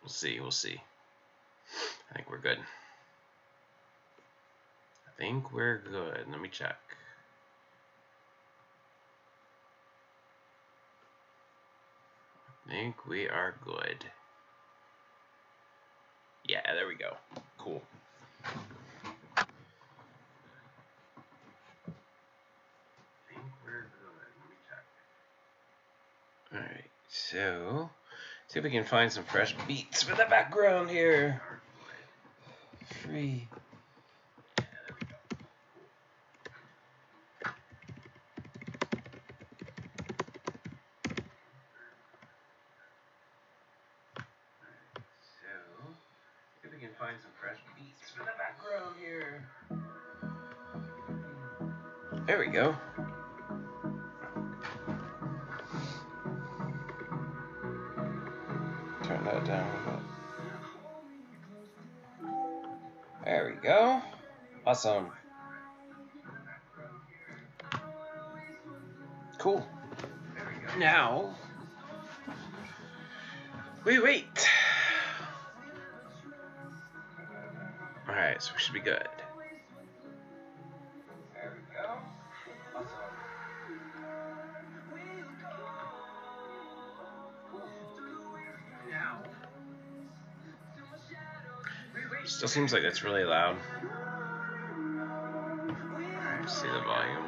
We'll see. We'll see. I think we're good. I think we're good. Let me check. I think we are good. Yeah, there we go. Cool. I think we're good. Let me check. Alright, so see if we can find some fresh beats for the background here. Free. Yeah, there we go. So, see if we can find some fresh beats for the background here. There we go. Turn that down a bit. There we go. Awesome. Cool. Now, we wait. Alright, so we should be good. There we go. Awesome. Now, still seems like it's really loud. Alright, see the volume.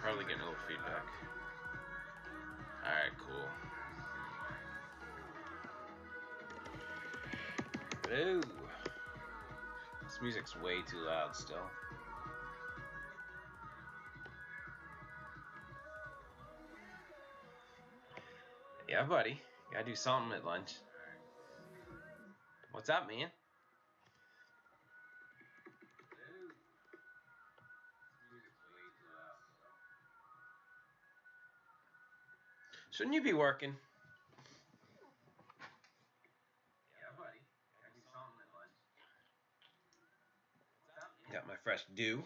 Probably getting a little feedback. Alright, cool. Ooh. This music's way too loud still. Yeah, buddy. Gotta do something at lunch. What's up, man? Shouldn't you be working? Yeah, buddy. Gotta do something at lunch. Got my fresh dew.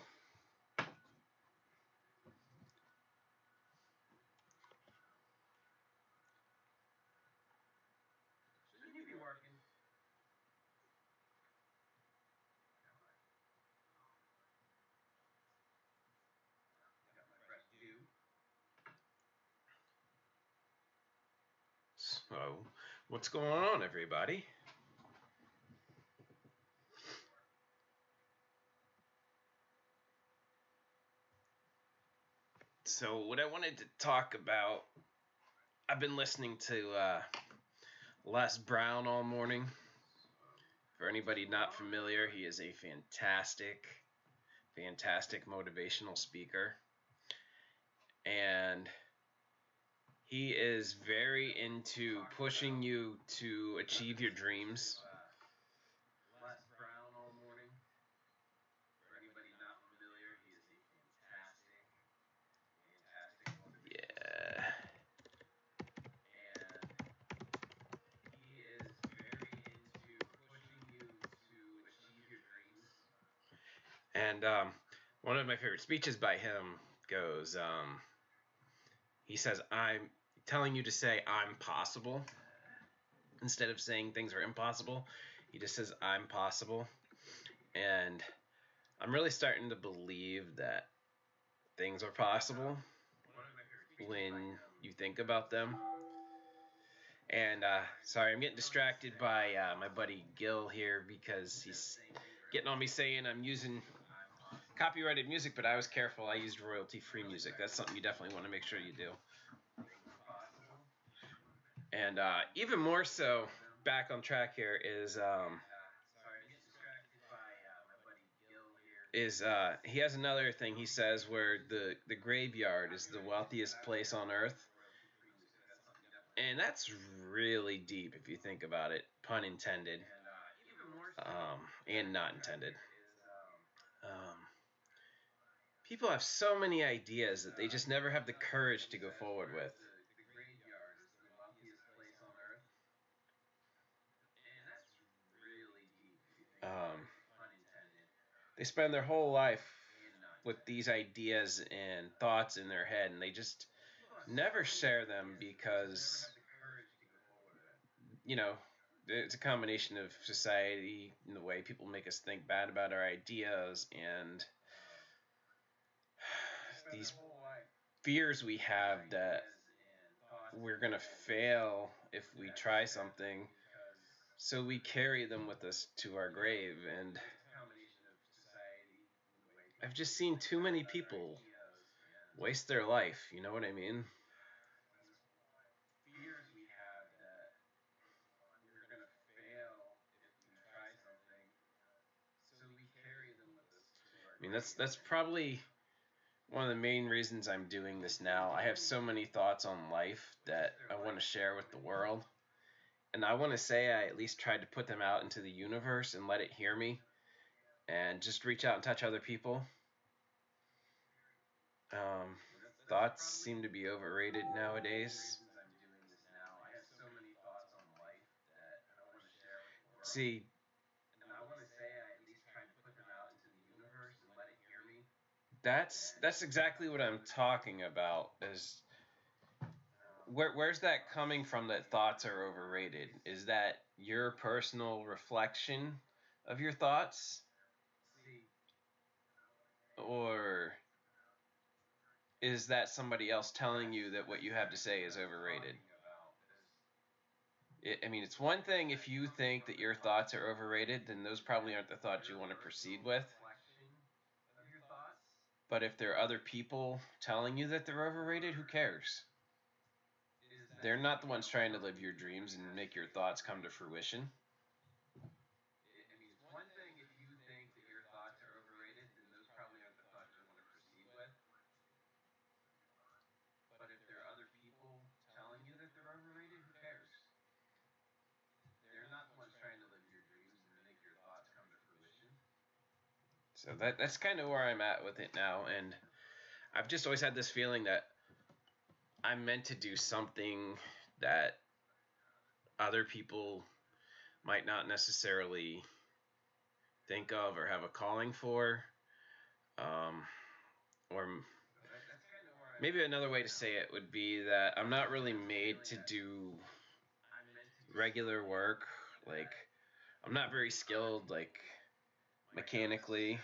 Shouldn't you be working? Got my fresh dew. So, what's going on, everybody? So, what I wanted to talk about, I've been listening to Les Brown all morning. For anybody not familiar, he is a fantastic motivational speaker. And he is very into pushing you to achieve your dreams. Les Brown all morning. For anybody not familiar, he is a fantastic motivational. Yeah. And he is very into pushing you to achieve your dreams. And one of my favorite speeches by him goes, he says, I'm telling you to say I'm possible. Instead of saying things are impossible, he just says I'm possible. And I'm really starting to believe that things are possible when you think about them. And sorry, I'm getting distracted by my buddy Gil here because he's getting on me saying I'm using copyrighted music, but I was careful. I used royalty-free music. That's something you definitely want to make sure you do. And even more so, back on track here is he has another thing he says where the graveyard is the wealthiest place on earth. And that's really deep if you think about it, pun intended, and not intended. People have so many ideas that they just never have the courage to go forward with. they spend their whole life with these ideas and thoughts in their head, and they just never share them because, you know, it's a combination of society and the way people make us think bad about our ideas and these fears we have that we're going to fail if we try something. So we carry them with us to our grave. And I've just seen too many people waste their life. You know what I mean? Fears we have that we're going to fail if we try something. So we carry them with us to our grave. I mean, that's probably one of the main reasons I'm doing this now. I have so many thoughts on life that I want to share with the world. And I want to say I at least tried to put them out into the universe and let it hear me and just reach out and touch other people. Thoughts seem to be overrated nowadays. See, that's exactly what I'm talking about. Is where's that coming from that thoughts are overrated? Is that your personal reflection of your thoughts? Or is that somebody else telling you that what you have to say is overrated? I mean, it's one thing if you think that your thoughts are overrated, then those probably aren't the thoughts you want to proceed with. But if there are other people telling you that they're overrated, who cares? They're not the ones trying to live your dreams and make your thoughts come to fruition. I mean, it's one thing if you think that your thoughts are overrated, then those probably aren't the thoughts you want to proceed with. But if there are other people telling you that they're overrated, who cares? They're not the ones trying to live your dreams and make your thoughts come to fruition. So that's kind of where I'm at with it now, and I've just always had this feeling that I'm meant to do something that other people might not necessarily think of or have a calling for. Or maybe another way to say it would be that I'm not really made to do regular work. Like, I'm not very skilled, like, mechanically.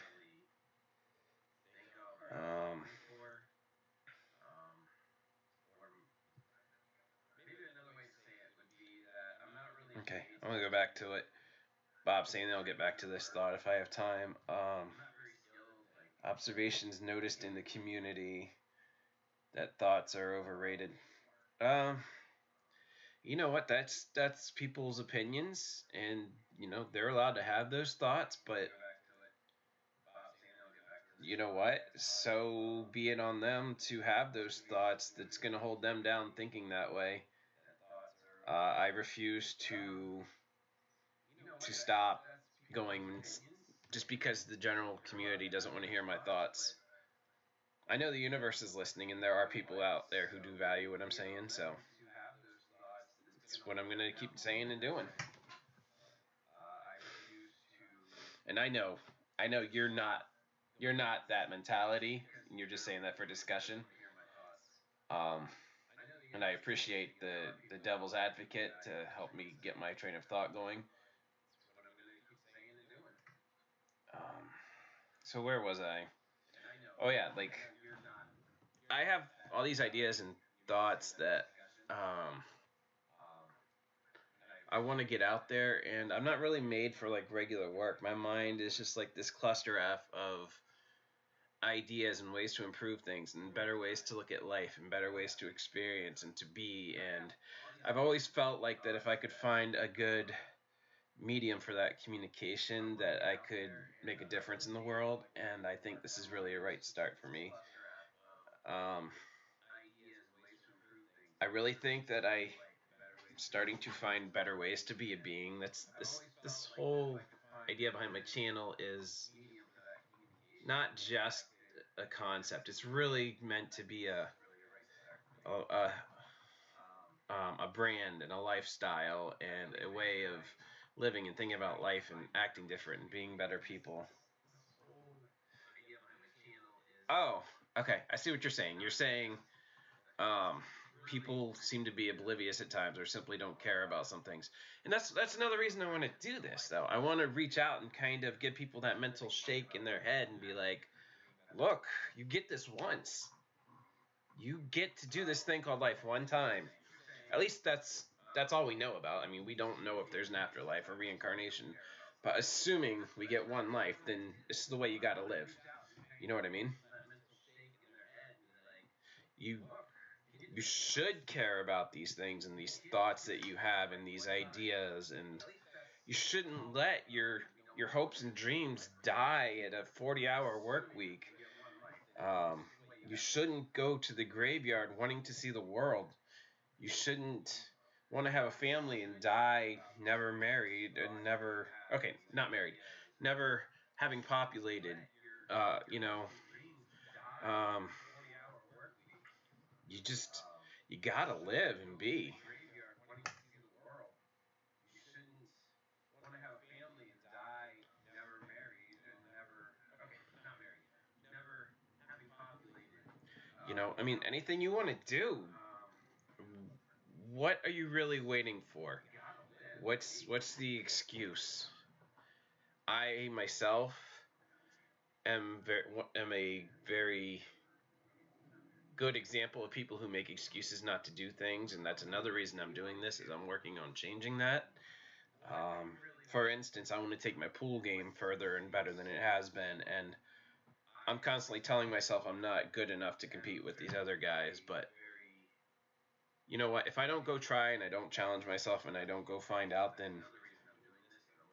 Okay, I'm going to go back to it. Bob's saying I'll get back to this thought if I have time. Observations noticed in the community that thoughts are overrated. You know what? That's people's opinions, and you know they're allowed to have those thoughts. But you know what? So be it on them to have those thoughts. That's going to hold them down thinking that way. I refuse to stop going just because the general community doesn't want to hear my thoughts. I know the universe is listening, and there are people out there who do value what I'm saying, so it's what I'm going to keep saying and doing. And I know you're not that mentality, and you're just saying that for discussion. And I appreciate the devil's advocate to help me get my train of thought going. So where was I? Oh yeah, like I have all these ideas and thoughts that I want to get out there, and I'm not really made for like regular work. My mind is just like this cluster F of ideas and ways to improve things and better ways to look at life and better ways to experience and to be. And I've always felt like that if I could find a good medium for that communication, that I could make a difference in the world. And I think this is really a right start for me. I really think that I'm starting to find better ways to be a being. That's this whole idea behind my channel is not just a concept. It's really meant to be a brand and a lifestyle and a way of living and thinking about life and acting different and being better people. Oh, okay. I see what you're saying. You're saying people seem to be oblivious at times or simply don't care about some things. And that's another reason I want to do this, though. I want to reach out and kind of give people that mental shake in their head and be like, look, you get this once. You get to do this thing called life one time. At least that's all we know about. I mean, we don't know if there's an afterlife or reincarnation. But assuming we get one life, then this is the way you got to live. You know what I mean? You should care about these things and these thoughts that you have and these ideas, and you shouldn't let your hopes and dreams die at a 40-hour work week. You shouldn't go to the graveyard wanting to see the world. You shouldn't want to have a family and die never married and never, okay, not married, never having populated. You know, um, you just, you gotta live and be. You know, I mean, anything you want to do. What are you really waiting for? What's the excuse? I myself am a very good example of people who make excuses not to do things, and that's another reason I'm doing this. Is I'm working on changing that. For instance, I want to take my pool game further and better than it has been, and I'm constantly telling myself I'm not good enough to compete with these other guys, but you know what? If I don't go try and I don't challenge myself and I don't go find out, then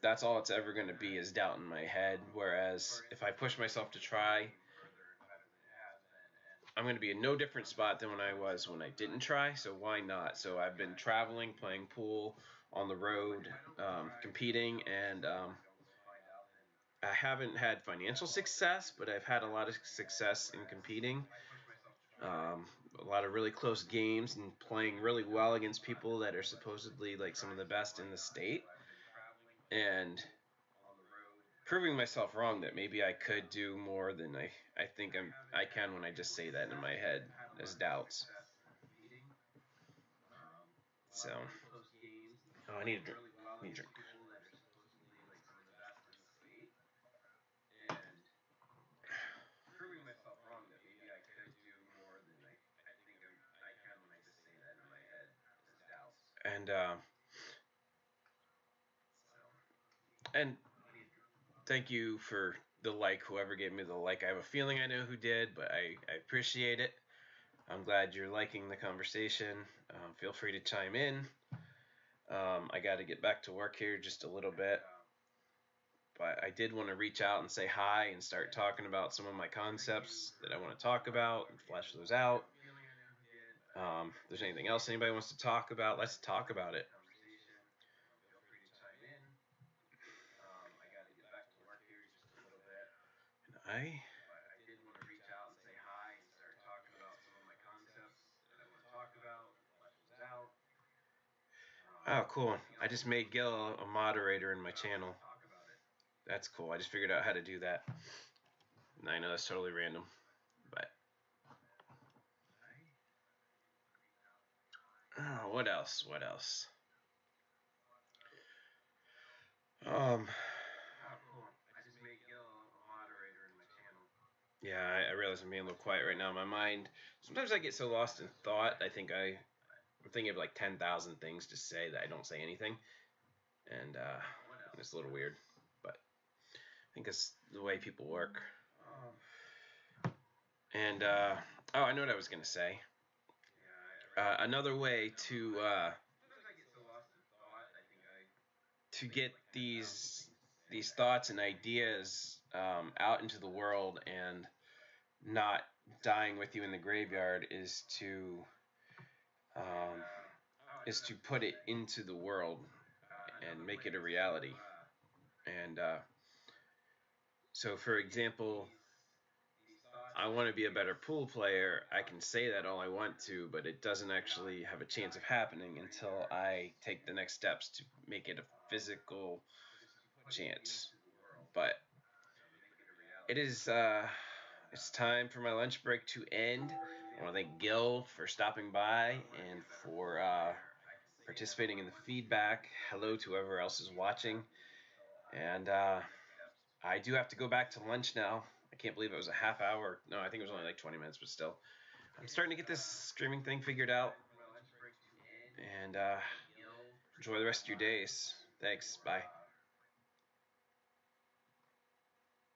that's all it's ever going to be is doubt in my head. Whereas if I push myself to try, I'm going to be in no different spot than when I was when I didn't try. So why not? So I've been traveling, playing pool, on the road, competing, and I haven't had financial success, but I've had a lot of success in competing. A lot of really close games and playing really well against people that are supposedly like some of the best in the state. And proving myself wrong that maybe I could do more than I think I can when I just say that in my head as doubts. So, oh, I need a drink. I need a drink. And and thank you for the like, whoever gave me the like. I have a feeling I know who did, but I appreciate it. I'm glad you're liking the conversation. Feel free to chime in. I got to get back to work here just a little bit. But I did want to reach out and say hi and start talking about some of my concepts that I want to talk about and flesh those out. If there's anything else anybody wants to talk about, let's talk about it. And I did want to reach out and say hi and start talking about some of my concepts that I want to talk about, flesh those out. Oh, cool. I just made Gil a moderator in my channel. That's cool. I just figured out how to do that. And I know that's totally random, but oh, what else? What else? Yeah, I realize I'm being a little quiet right now. My mind. Sometimes I get so lost in thought. I'm thinking of like 10,000 things to say that I don't say anything, and it's a little weird. But I think it's the way people work. And oh, I know what I was gonna say. Another way to get these thoughts and ideas out into the world and not dying with you in the graveyard is to put it into the world and make it a reality. And so, for example, I want to be a better pool player. I can say that all I want to, but it doesn't actually have a chance of happening until I take the next steps to make it a physical chance. But it is it's time for my lunch break to end. I want to thank Gil for stopping by and for participating in the feedback. Hello to whoever else is watching. And I do have to go back to lunch now. I can't believe it was a half hour. No, I think it was only like 20 minutes, but still. I'm starting to get this streaming thing figured out. And enjoy the rest of your days. Thanks. Bye.